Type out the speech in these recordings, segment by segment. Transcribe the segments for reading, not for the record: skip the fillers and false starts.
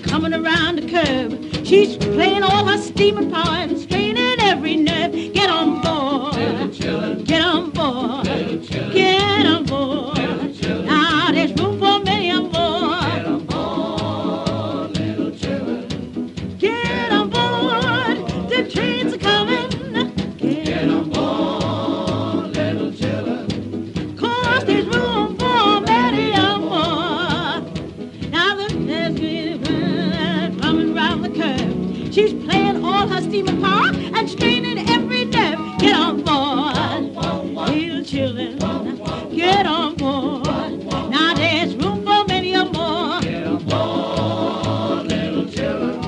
coming around the curve. She's playing all her steaming power and straining every nerve. Get on board, little children. Get on board, little children. Get on board, little children. Now there's room for many more. Get on board, little children. Get on board, the trains are coming. Get on board, little children. 'Cause there's room for many more. Now there's coming round the curve. She's playing all her steaming power and straining every nerve. Get on board, little children. Get on board. Now there's room for many more. Get on board, little children.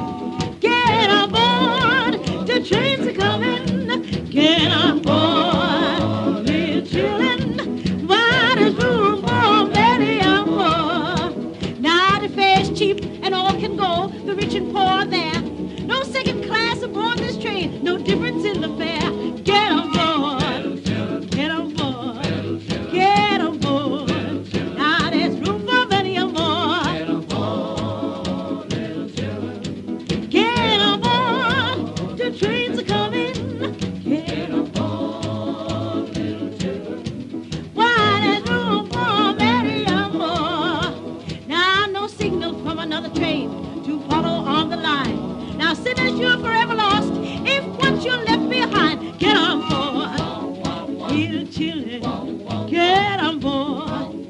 Get on board, the trains are coming. Get on board, little children. Why there's room for many more. Now the fare's cheap and all can go. The rich and poor are there. No second class aboard this train. No difference in the fare. Get on board. Get on board. Get on board. Now there's room for many more. Get on board, little children. Get on board. The trains are coming. Get on board, little children. Why there's room for many more. Now no signal from another train to follow on the line. Now sinners, you're forever lost if once you're left behind. Get on board, little children. Get on board.